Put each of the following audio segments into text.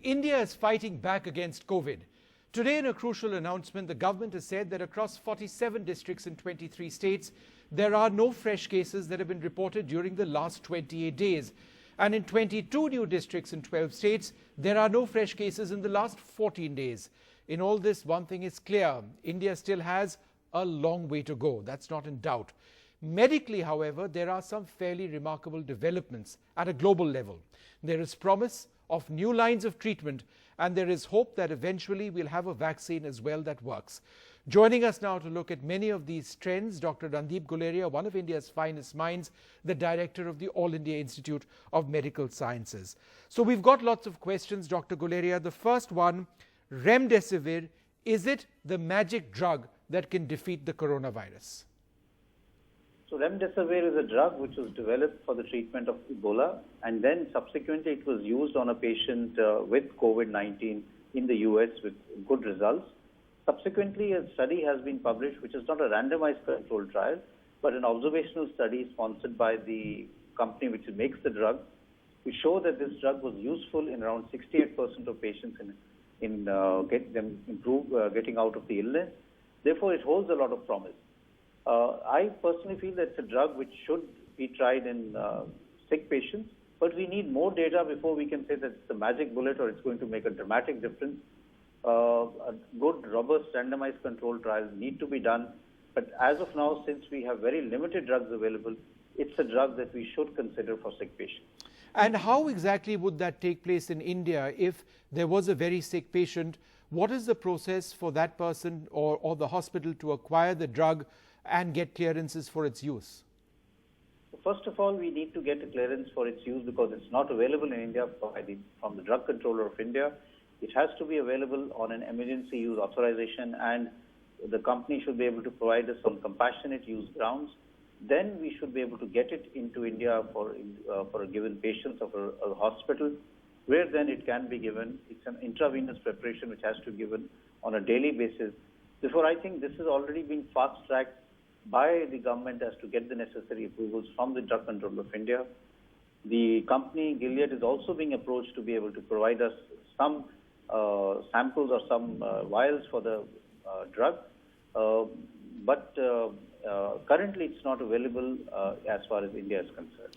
India is fighting back against COVID. Today, in a crucial announcement, the government has said that across 47 districts in 23 states, there are no fresh cases that have been reported during the last 28 days. And in 22 new districts in 12 states, there are no fresh cases in the last 14 days. In all this, one thing is clear: India still has a long way to go. That's not in doubt. Medically, however, there are some fairly remarkable developments at a global level. There is promise of new lines of treatment, and there is hope that eventually we'll have a vaccine as well that works. Joining us now to look at many of these trends, Dr. Randeep Guleria, one of India's finest minds, the director of the All India Institute of Medical Sciences. So we've got lots of questions, Dr. Guleria. The first one, remdesivir, is it the magic drug that can defeat the coronavirus? So remdesivir is a drug which was developed for the treatment of Ebola, and then subsequently it was used on a patient with COVID-19 in the US with good results. Subsequently, a study has been published, which is not a randomized controlled trial, but an observational study sponsored by the company which makes the drug, which show that this drug was useful in around 68% of patients in getting out of the illness. Therefore, it holds a lot of promise. I personally feel that it's a drug which should be tried in sick patients, but we need more data before we can say that it's a magic bullet or it's going to make a dramatic difference. A good, robust, randomized controlled trials need to be done. But as of now, since we have very limited drugs available, it's a drug that we should consider for sick patients. And how exactly would that take place in India if there was a very sick patient? What is the process for that person or the hospital to acquire the drug and get clearances for its use? First of all, we need to get a clearance for its use because it's not available in India from the Drug Controller of India. It has to be available on an emergency use authorization, and the company should be able to provide us on compassionate use grounds. Then we should be able to get it into India for a given patient of a hospital, where then it can be given. It's an intravenous preparation which has to be given on a daily basis. Therefore, I think this has already been fast-tracked by the government as to get the necessary approvals from the Drug Controller of India. The company, Gilead, is also being approached to be able to provide us some samples or some vials for the drug. But currently it's not available as far as India is concerned.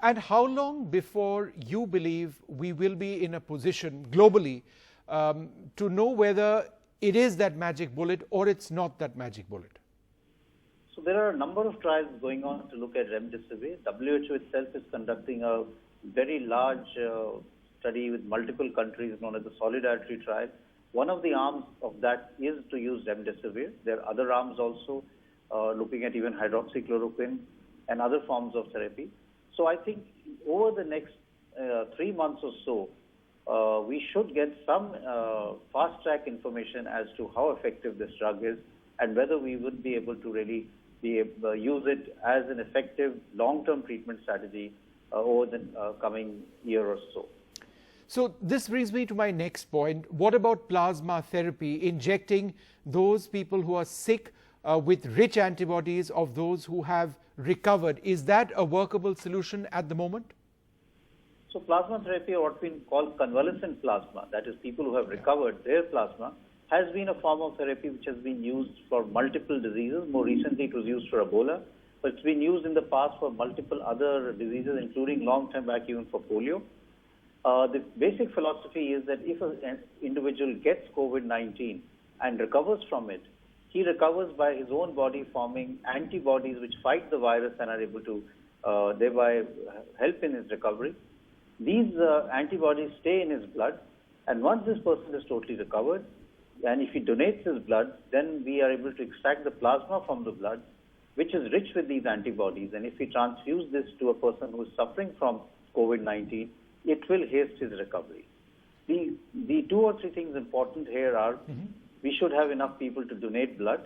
And how long before you believe we will be in a position globally to know whether it is that magic bullet or it's not that magic bullet? So there are a number of trials going on to look at remdesivir. WHO itself is conducting a very large study with multiple countries known as the Solidarity Trial. One of the arms of that is to use remdesivir. There are other arms also looking at even hydroxychloroquine and other forms of therapy. So I think over the next 3 months or so, we should get some fast-track information as to how effective this drug is and whether we would be able to really use it as an effective long-term treatment strategy over the coming year or so. So this brings me to my next point. What about plasma therapy, injecting those people who are sick with rich antibodies of those who have recovered? Is that a workable solution at the moment? So plasma therapy, or what we call convalescent plasma, that is people who have recovered their plasma, has been a form of therapy which has been used for multiple diseases. More recently it was used for Ebola, but it's been used in the past for multiple other diseases, including long-term back even for polio. The basic philosophy is that if an individual gets COVID-19 and recovers from it, he recovers by his own body forming antibodies which fight the virus and are able to thereby help in his recovery. These antibodies stay in his blood, and once this person is totally recovered, and if he donates his blood, then we are able to extract the plasma from the blood, which is rich with these antibodies. And if we transfuse this to a person who is suffering from COVID-19, it will haste his recovery. The 2 or 3 things important here are we should have enough people to donate blood.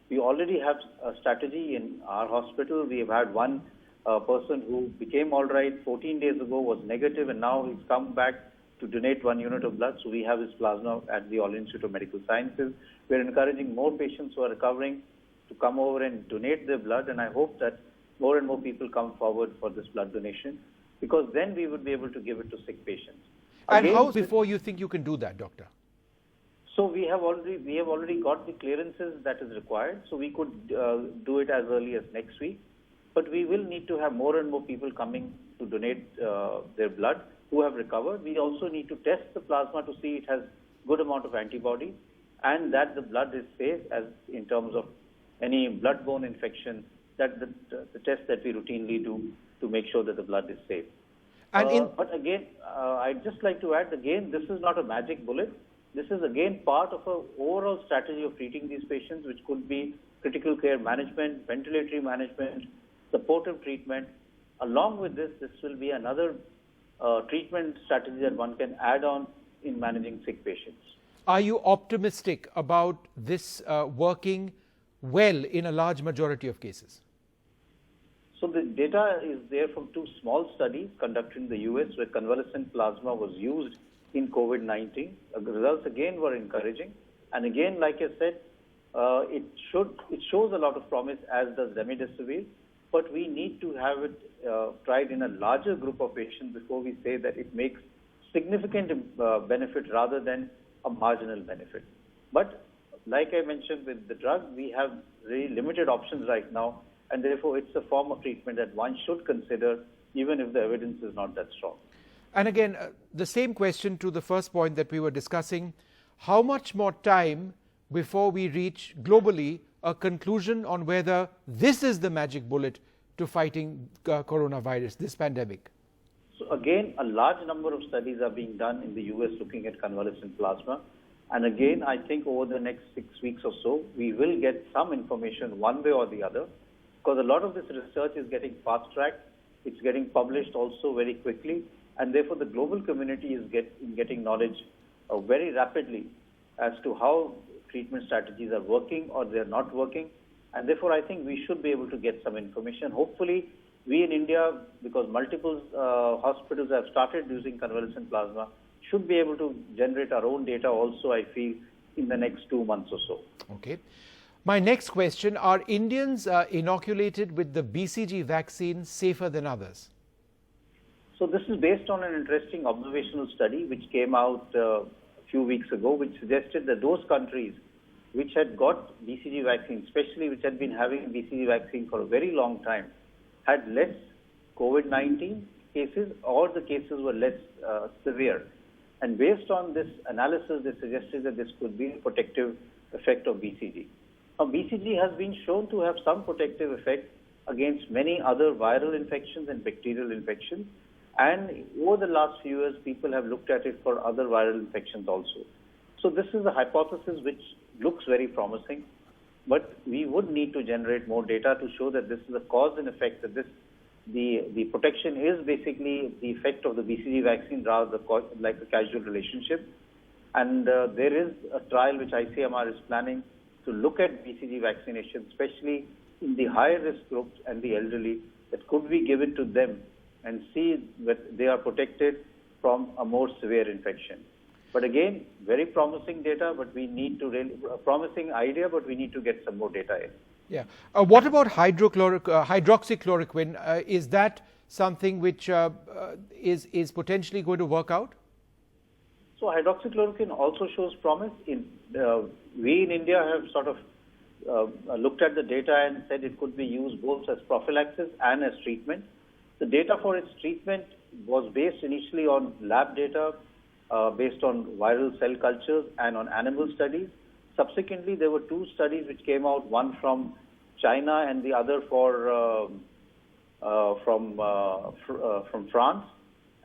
We already have a strategy in our hospital. We have had one person who became all right 14 days ago, was negative, and now he's come back to donate 1 unit of blood. So we have his plasma at the All Institute of Medical Sciences. We're encouraging more patients who are recovering to come over and donate their blood, and I hope that more and more people come forward for this blood donation, because then we would be able to give it to sick patients. And how before you think you can do that, doctor? So we have already got the clearances that is required, so we could do it as early as next week. But we will need to have more and more people coming to donate their blood who have recovered. We also need to test the plasma to see it has good amount of antibodies and that the blood is safe as in terms of any blood-borne infection, that the test that we routinely do to make sure that the blood is safe. But again, I'd just like to add, again, this is not a magic bullet. This is again part of an overall strategy of treating these patients, which could be critical care management, ventilatory management, supportive treatment. Along with this, this will be another treatment strategy that one can add on in managing sick patients. Are you optimistic about this working well in a large majority of cases? So the data is there from two small studies conducted in the US where convalescent plasma was used in COVID-19. The results again were encouraging. And again, like I said, it shows a lot of promise, as does remdesivir. But we need to have it tried in a larger group of patients before we say that it makes significant benefit rather than a marginal benefit. But like I mentioned with the drug, we have very limited options right now, and therefore it's a form of treatment that one should consider even if the evidence is not that strong. And again, the same question to the first point that we were discussing, how much more time before we reach globally a conclusion on whether this is the magic bullet to fighting coronavirus, this pandemic? So again, a large number of studies are being done in the US looking at convalescent plasma. And again, I think over the next 6 weeks or so, we will get some information one way or the other, because a lot of this research is getting fast-tracked. It's getting published also very quickly. And therefore, the global community is getting knowledge very rapidly as to how treatment strategies are working or they're not working. And therefore, I think we should be able to get some information. Hopefully, we in India, because multiple hospitals have started using convalescent plasma, should be able to generate our own data also, I feel, in the next 2 months or so. Okay. My next question, are Indians inoculated with the BCG vaccine safer than others? So this is based on an interesting observational study which came out a few weeks ago, which suggested that those countries which had got BCG vaccine, especially which had been having BCG vaccine for a very long time, had less COVID-19 cases, or the cases were less severe. And based on this analysis, they suggested that this could be a protective effect of BCG. Now, BCG has been shown to have some protective effect against many other viral infections and bacterial infections. And over the last few years, people have looked at it for other viral infections also. So this is a hypothesis which looks very promising, but we would need to generate more data to show that this is a cause and effect, that the protection is basically the effect of the BCG vaccine rather than like a causal relationship. And there is a trial which ICMR is planning to look at BCG vaccination, especially in the high-risk groups and the elderly, that could we give it to them and see that they are protected from a more severe infection. But again, very promising data, but we need to really, a promising idea, but we need to get some more data in. Yeah. What about hydroxychloroquine? Is that something which is potentially going to work out? So hydroxychloroquine also shows promise. We in India have sort of looked at the data and said it could be used both as prophylaxis and as treatment. The data for its treatment was based initially on lab data, based on viral cell cultures and on animal studies. Subsequently, there were two studies which came out, one from China and the other from France,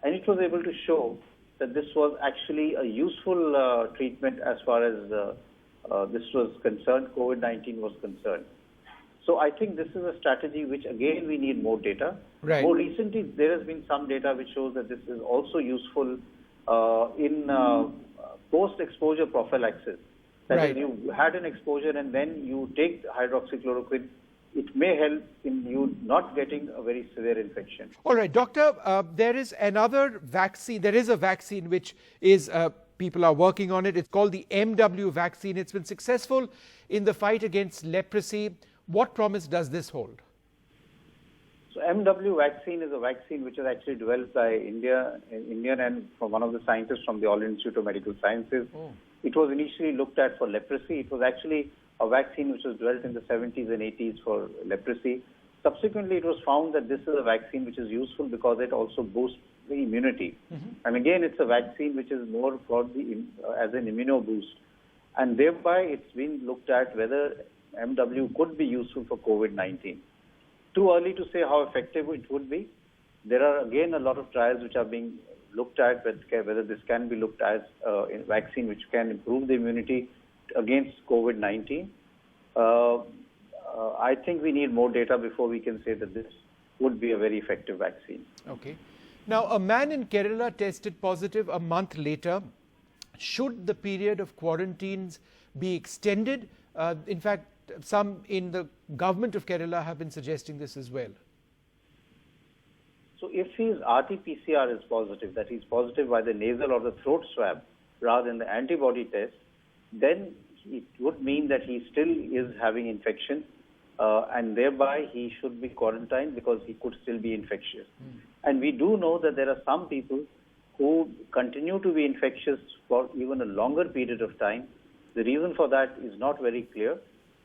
and it was able to show that this was actually a useful treatment as far as this was concerned, COVID-19 was concerned. So I think this is a strategy which, again, we need more data. Right. More recently, there has been some data which shows that this is also useful in post-exposure prophylaxis. That right. is, you had an exposure and then you take hydroxychloroquine, it may help in you not getting a very severe infection. All right, doctor, there is another vaccine. There is a vaccine which is, people are working on it. It's called the MW vaccine. It's been successful in the fight against leprosy. What promise does this hold? So MW vaccine is a vaccine which is actually developed by Indian and from one of the scientists from the All Institute of Medical Sciences. Oh. It was initially looked at for leprosy. It was actually a vaccine which was developed in the 70s and 80s for leprosy. Subsequently, it was found that this is a vaccine which is useful because it also boosts the immunity. And again, it's a vaccine which is more for as an immuno boost. And thereby, it's been looked at whether MW could be useful for COVID-19. Too early to say how effective it would be. There are again a lot of trials which are being looked at whether this can be looked as a vaccine which can improve the immunity against COVID-19. I think we need more data before we can say that this would be a very effective vaccine. Okay. Now, a man in Kerala tested positive a month later. Should the period of quarantines be extended? In fact, some in the government of Kerala have been suggesting this as well. So if his RT-PCR is positive, that he's positive by the nasal or the throat swab rather than the antibody test, then it would mean that he still is having infection and thereby he should be quarantined because he could still be infectious. And we do know that there are some people who continue to be infectious for even a longer period of time. The reason for that is not very clear,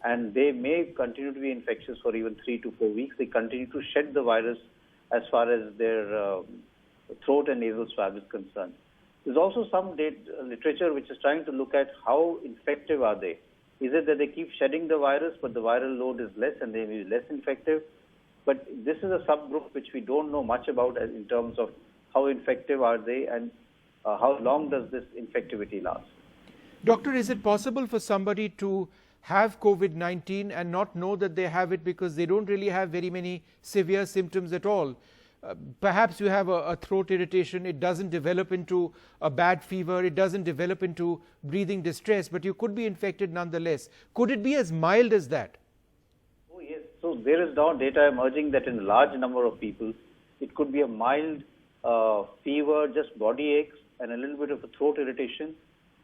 and they may continue to be infectious for even 3 to 4 weeks. They continue to shed the virus as far as their throat and nasal swab is concerned. There's also some literature which is trying to look at how infective are they. Is it that they keep shedding the virus but the viral load is less and they may be less infective? But this is a subgroup which we don't know much about in terms of how infective are they and how long does this infectivity last. Doctor, is it possible for somebody to have COVID-19 and not know that they have it because they don't really have very many severe symptoms at all? Perhaps you have a throat irritation, it doesn't develop into a bad fever, it doesn't develop into breathing distress, but you could be infected nonetheless. Could it be as mild as that? Oh yes, so there is now data emerging that in a large number of people, it could be a mild fever, just body aches and a little bit of a throat irritation.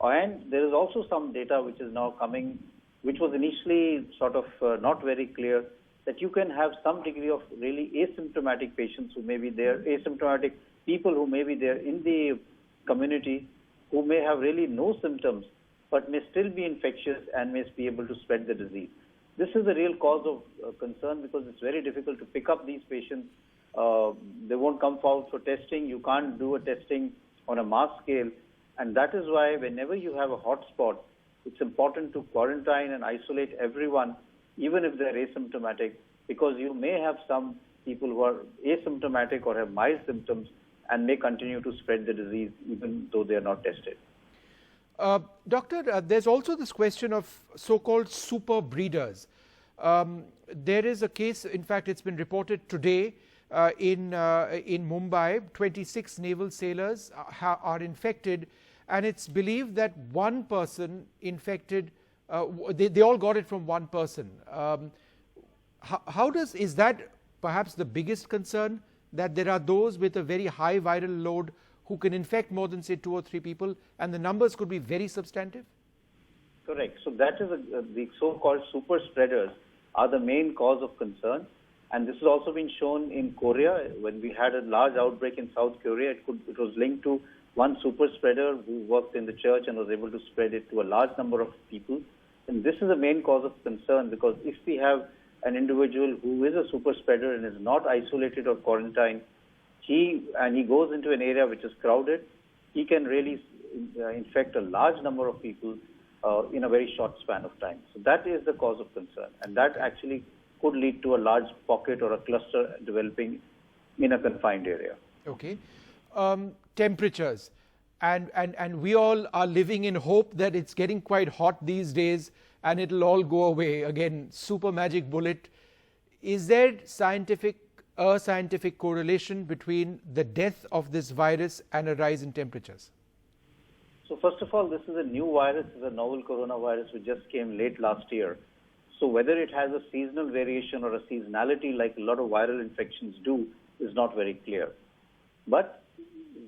And there is also some data which is now coming, which was initially sort of not very clear, that you can have some degree of really asymptomatic patients who may be there, asymptomatic people who may be there in the community who may have really no symptoms but may still be infectious and may be able to spread the disease. This is the real cause of concern because it's very difficult to pick up these patients. They won't come forward for testing. You can't do a testing on a mass scale. And that is why whenever you have a hotspot, it's important to quarantine and isolate everyone, even if they're asymptomatic, because you may have some people who are asymptomatic or have mild symptoms and may continue to spread the disease even though they are not tested. Doctor, there's also this question of so-called super breeders. There is a case, in fact, it's been reported today in Mumbai, 26 naval sailors are infected, and it's believed that one person infected, they all got it from one person. Is that perhaps the biggest concern, that there are those with a very high viral load who can infect more than say 2 or 3 people and the numbers could be very substantive? Correct. So that is the so-called super spreaders are the main cause of concern. And this has also been shown in Korea. When we had a large outbreak in South Korea, it was linked to one super spreader who worked in the church and was able to spread it to a large number of people. And this is the main cause of concern because if we have an individual who is a super spreader and is not isolated or quarantined, he goes into an area which is crowded, he can really infect a large number of people in a very short span of time. So that is the cause of concern. And that actually could lead to a large pocket or a cluster developing in a confined area. Okay. Temperatures. And we all are living in hope that it's getting quite hot these days and it'll all go away. Again, super magic bullet. Is there a scientific correlation between the death of this virus and a rise in temperatures? So first of all, this is a new virus. It's a novel coronavirus which just came late last year. So whether it has a seasonal variation or a seasonality like a lot of viral infections do is not very clear. But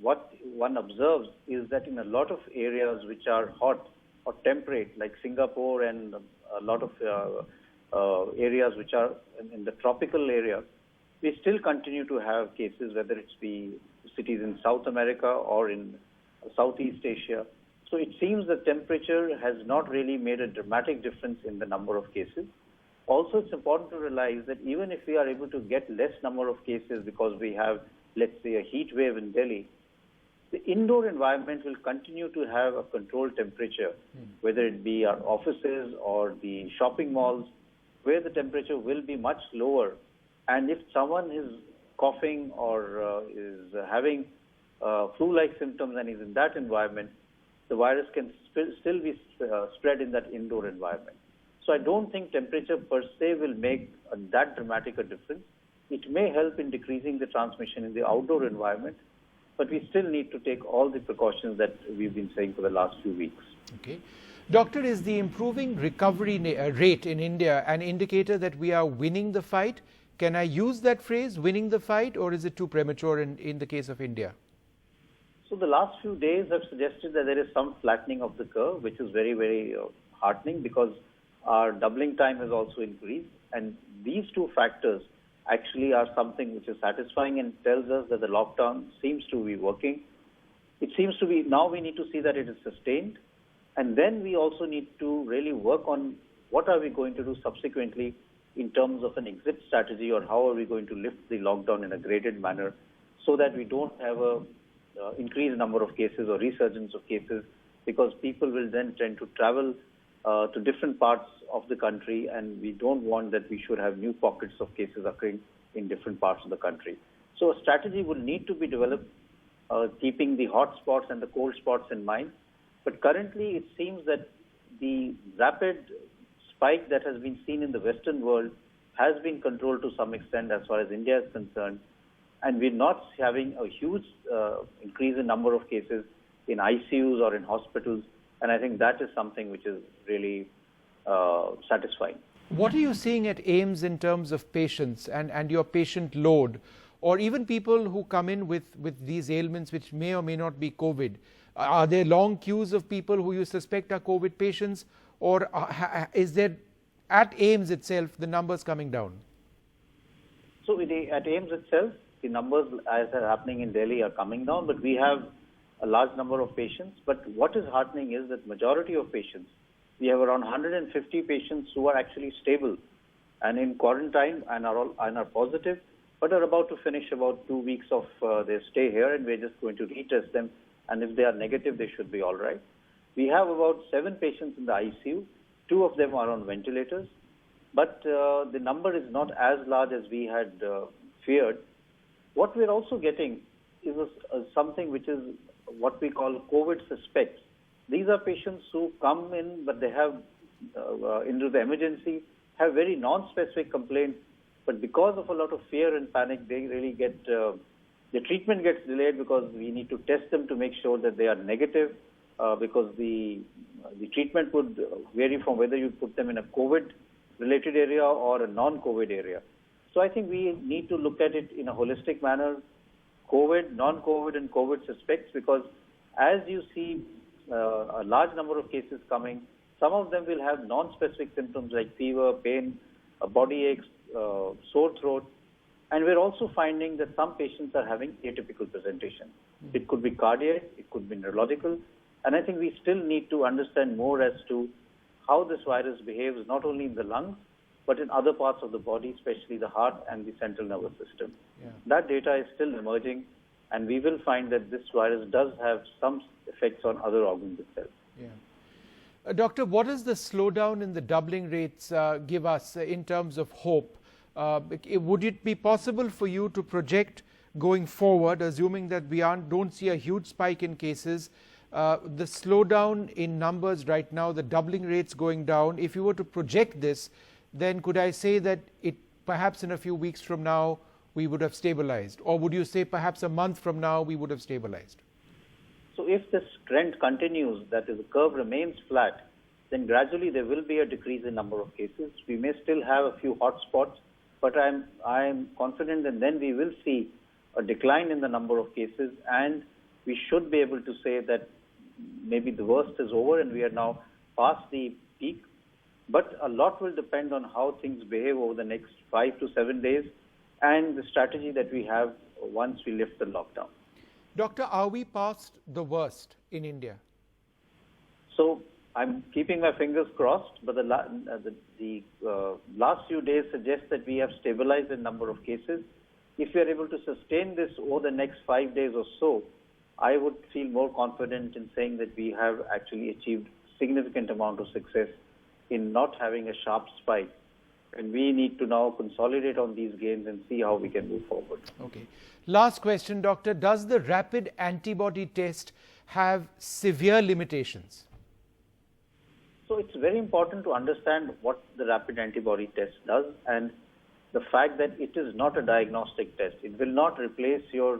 what one observes is that in a lot of areas which are hot or temperate, like Singapore and a lot of areas which are in the tropical area, we still continue to have cases, whether it's be cities in South America or in Southeast Asia. So it seems the temperature has not really made a dramatic difference in the number of cases. Also, it's important to realize that even if we are able to get less number of cases because we have, let's say, a heat wave in Delhi, the indoor environment will continue to have a controlled temperature, whether it be our offices or the shopping malls, where the temperature will be much lower. And if someone is coughing or is having flu-like symptoms and is in that environment, the virus can still be spread in that indoor environment. So I don't think temperature per se will make that dramatic a difference. It may help in decreasing the transmission in the outdoor environment, but we still need to take all the precautions that we've been saying for the last few weeks. Okay. Doctor, is the improving recovery rate in India an indicator that we are winning the fight? Can I use that phrase, winning the fight, or is it too premature in the case of India? So the last few days have suggested that there is some flattening of the curve, which is very, very heartening, because our doubling time has also increased. And these two factors actually are something which is satisfying and tells us that the lockdown seems to be working. It seems to be, now we need to see that it is sustained. And then we also need to really work on what are we going to do subsequently in terms of an exit strategy, or how are we going to lift the lockdown in a graded manner so that we don't have a increased number of cases or resurgence of cases, because people will then tend to travel to different parts of the country, and we don't want that we should have new pockets of cases occurring in different parts of the country. So a strategy will need to be developed, keeping the hot spots and the cold spots in mind. But currently it seems that the rapid spike that has been seen in the Western world has been controlled to some extent as far as India is concerned. And we're not having a huge increase in number of cases in ICUs or in hospitals. And I think that is something which is really satisfying. What are you seeing at AIIMS in terms of patients and your patient load, or even people who come in with these ailments which may or may not be COVID? Are there long queues of people who you suspect are COVID patients, or is there at AIIMS itself the numbers coming down? So at AIIMS itself, the numbers as are happening in Delhi are coming down, but we have a large number of patients. But what is heartening is that majority of patients, we have around 150 patients who are actually stable and in quarantine and are positive, but are about to finish about 2 weeks of their stay here, and we're just going to retest them. And if they are negative, they should be all right. We have about 7 patients in the ICU. 2 of them are on ventilators. But the number is not as large as we had feared. What we're also getting is something which is what we call COVID suspects. These are patients who come in, but they have, into the emergency, have very non-specific complaints. But because of a lot of fear and panic, they really get, the treatment gets delayed because we need to test them to make sure that they are negative, because the treatment would vary from whether you put them in a COVID-related area or a non-COVID area. So I think we need to look at it in a holistic manner, COVID, non-COVID, and COVID suspects, because as you see a large number of cases coming, some of them will have non-specific symptoms like fever, pain, body aches, sore throat. And we're also finding that some patients are having atypical presentation. It could be cardiac, it could be neurological. And I think we still need to understand more as to how this virus behaves, not only in the lungs, but in other parts of the body, especially the heart and the central nervous system. Yeah. That data is still emerging, and we will find that this virus does have some effects on other organs itself. Yeah. Doctor, what does the slowdown in the doubling rates give us in terms of hope? Would it be possible for you to project going forward, assuming that we don't see a huge spike in cases, the slowdown in numbers right now, the doubling rates going down, if you were to project this, then could I say that it perhaps in a few weeks from now we would have stabilized? Or would you say perhaps a month from now we would have stabilized? So if this trend continues, that is, the curve remains flat, then gradually there will be a decrease in number of cases. We may still have a few hot spots, but I'm confident that then we will see a decline in the number of cases, and we should be able to say that maybe the worst is over and we are now past the peak. But a lot will depend on how things behave over the next 5 to 7 days and the strategy that we have once we lift the lockdown. Doctor, are we past the worst in India? So I'm keeping my fingers crossed, but the last few days suggest that we have stabilized the number of cases. If we are able to sustain this over the next 5 days or so, I would feel more confident in saying that we have actually achieved significant amount of success in not having a sharp spike. And we need to now consolidate on these gains and see how we can move forward. Okay. Last question, Doctor. Does the rapid antibody test have severe limitations? So it's very important to understand what the rapid antibody test does and the fact that it is not a diagnostic test. It will not replace your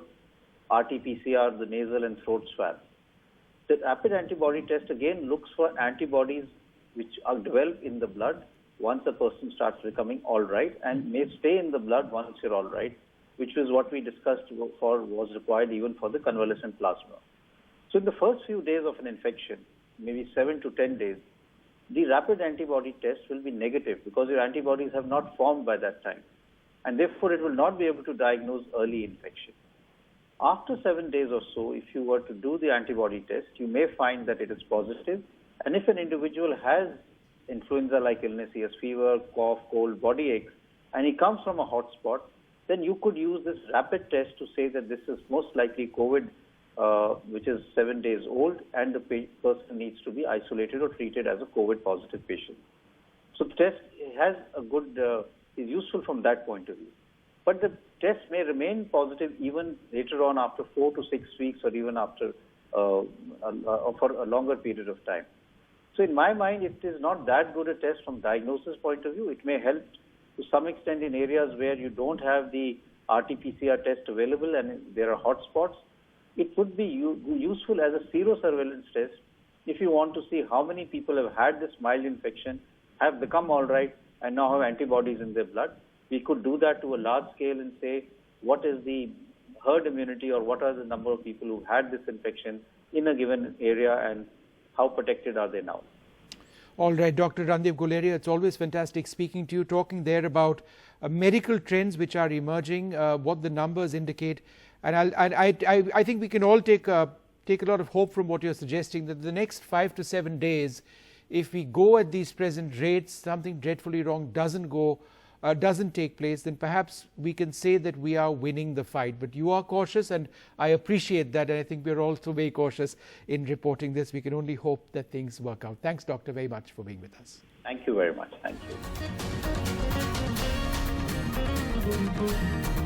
RT-PCR, the nasal and throat swab. The rapid antibody test again looks for antibodies which are developed in the blood once a person starts becoming all right and may stay in the blood once you're all right, which is what we discussed for was required even for the convalescent plasma. So in the first few days of an infection, maybe 7 to 10 days, the rapid antibody test will be negative because your antibodies have not formed by that time. And therefore, it will not be able to diagnose early infection. After 7 days or so, if you were to do the antibody test, you may find that it is positive. And if an individual has influenza-like illness, he has fever, cough, cold, body aches, and he comes from a hotspot, then you could use this rapid test to say that this is most likely COVID, which is 7 days old, and the person needs to be isolated or treated as a COVID positive patient. So the test has a good, is useful from that point of view. But the test may remain positive even later on after 4 to 6 weeks or even after for a longer period of time. So in my mind, it is not that good a test from diagnosis point of view. It may help to some extent in areas where you don't have the RT-PCR test available and there are hotspots. It would be useful as a sero-surveillance test if you want to see how many people have had this mild infection, have become all right, and now have antibodies in their blood. We could do that to a large scale and say what is the herd immunity or what are the number of people who had this infection in a given area and how protected are they now. All right, Dr. Randeep Guleria, it's always fantastic speaking to you, talking there about medical trends which are emerging, what the numbers indicate. And I think we can all take a lot of hope from what you're suggesting, that the next 5 to 7 days, if we go at these present rates, something dreadfully wrong doesn't take place, then perhaps we can say that we are winning the fight. But you are cautious, and I appreciate that, and I think we're also very cautious in reporting this. We can only hope that things work out. Thanks, Doctor, very much for being with us. Thank you very much. Thank you.